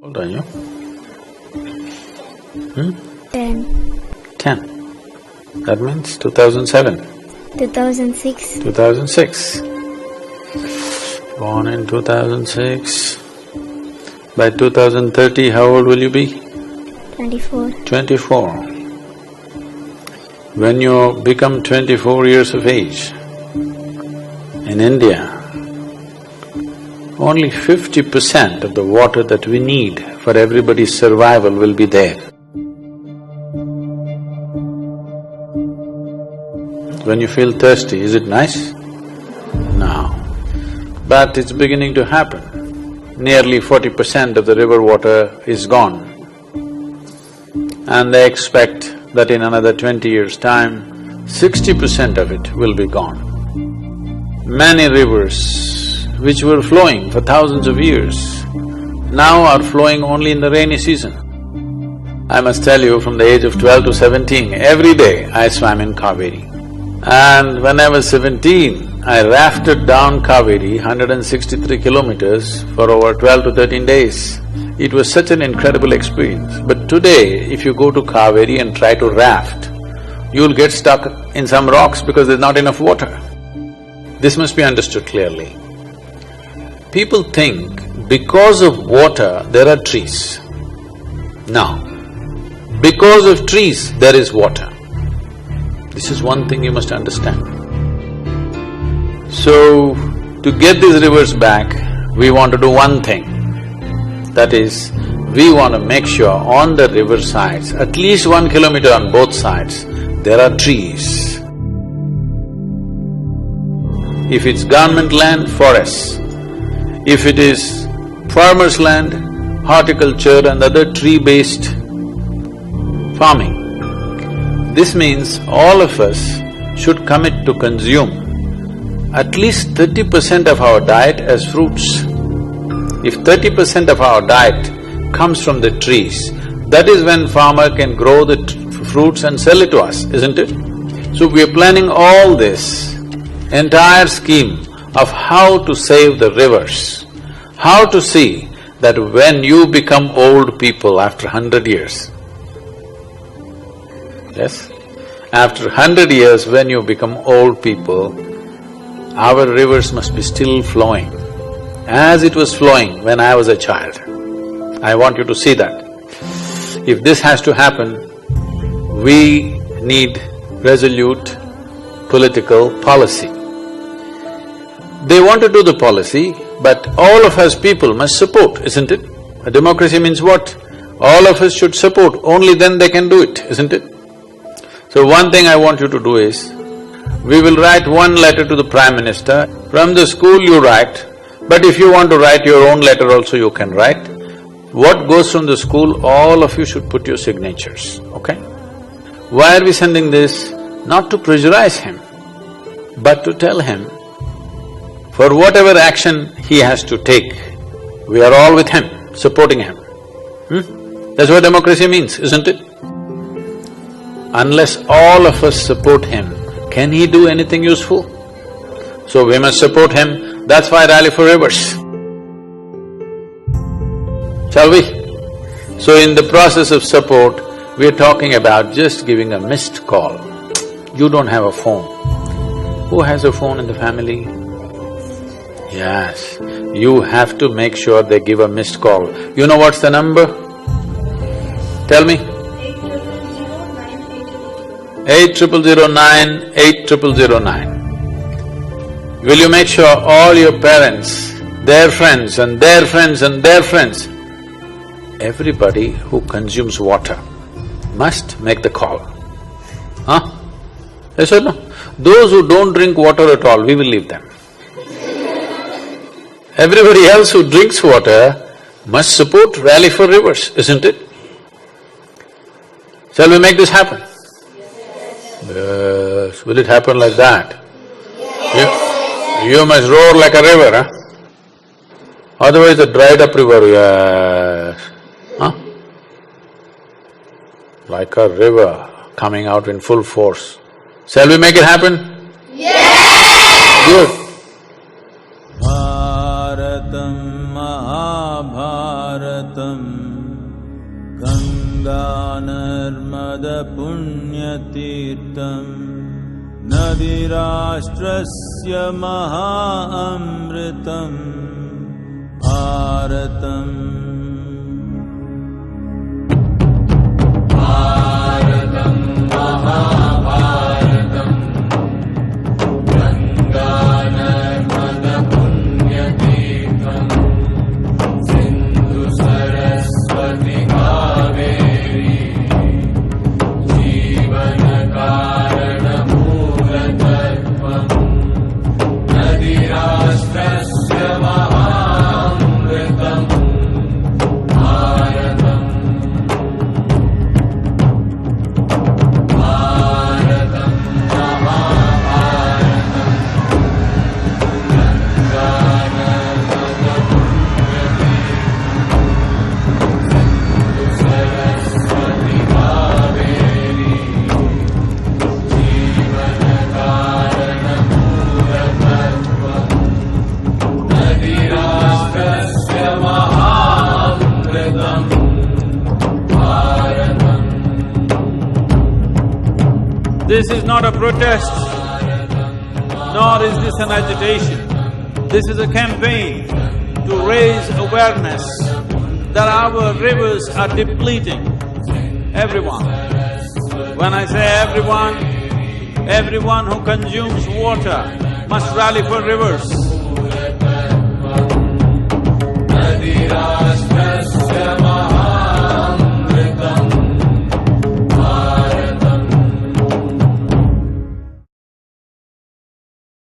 How old are you? 10. 10. That means 2007. 2006. 2006. Born in 2006. By 2030, how old will you be? 24. 24. When you become 24 years of age, in India, only 50% of the water that we need for everybody's survival will be there. When you feel thirsty, is it nice? No. But it's beginning to happen. Nearly 40% of the river water is gone. And they expect that in another 20 years' time, 60% of it will be gone. Many rivers which were flowing for thousands of years now are flowing only in the rainy season. I must tell you, from the age of 12 to 17, every day I swam in Kaveri. And when I was 17, I rafted down Kaveri 163 kilometers for over 12 to 13 days. It was such an incredible experience. But today, if you go to Kaveri and try to raft, you'll get stuck in some rocks because there's not enough water. This must be understood clearly. People think because of water, there are trees. No. Because of trees, there is water. This is one thing you must understand. So, to get these rivers back, we want to do one thing. That is, we want to make sure on the river sides, at least 1 kilometer on both sides, there are trees. If it's government land, forests. If it is farmers' land, horticulture and other tree-based farming. This means all of us should commit to consume at least 30% of our diet as fruits. If 30% of our diet comes from the trees, that is when farmer can grow the fruits and sell it to us, isn't it? So we are planning all this entire scheme of how to save the rivers, how to see that when you become old people after 100 years, yes? After 100 years, when you become old people, our rivers must be still flowing, as it was flowing when I was a child. I want you to see that. If this has to happen, we need resolute political policy. They want to do the policy, but all of us people must support, isn't it? A democracy means what? All of us should support, only then they can do it, isn't it? So one thing I want you to do is, we will write one letter to the Prime Minister. From the school you write, but if you want to write your own letter also you can write. What goes from the school, all of you should put your signatures, okay? Why are we sending this? Not to pressurize him, but to tell him, for whatever action he has to take, we are all with him, supporting him. That's what democracy means, isn't it? Unless all of us support him, can he do anything useful? So we must support him, that's why Rally for Rivers. Shall we? So in the process of support, we are talking about just giving a missed call. You don't have a phone. Who has a phone in the family? Yes, you have to make sure they give a missed call. You know what's the number? Tell me. 8009 8009. Will you make sure all your parents, their friends and their friends and their friends, everybody who consumes water must make the call? Huh? Yes or no? Those who don't drink water at all, we will leave them. Everybody else who drinks water must support Rally for Rivers, isn't it? Shall we make this happen? Yes. Will it happen like that? You must roar like a river, huh? Otherwise a dried up river, yes. Huh? Like a river coming out in full force. Shall we make it happen? Yes! Good. Bharatam Mahabharatam Bharatam Ganga Narmada Punyatirtam Nadirashtrasya Maha Amritam Bharatam Bharatam Mahabharatam Ganga Narmada Punyatirtam Sindhu Saraswati Kaveri Jivana Karana Mulatatvam Nadirashtrasya Mahamritam Bharatam Bharatam Mahabharatam Ganga Narmada Punyatirtam Saraswati Kaveri Jivana Karana Mulatatvam Nadirashtrasya Mahamritam Bharatam. This is not a protest, nor is this an agitation. This is a campaign to raise awareness that our rivers are depleting. Everyone. When I say everyone, everyone who consumes water must rally for rivers. Nadirashtrasya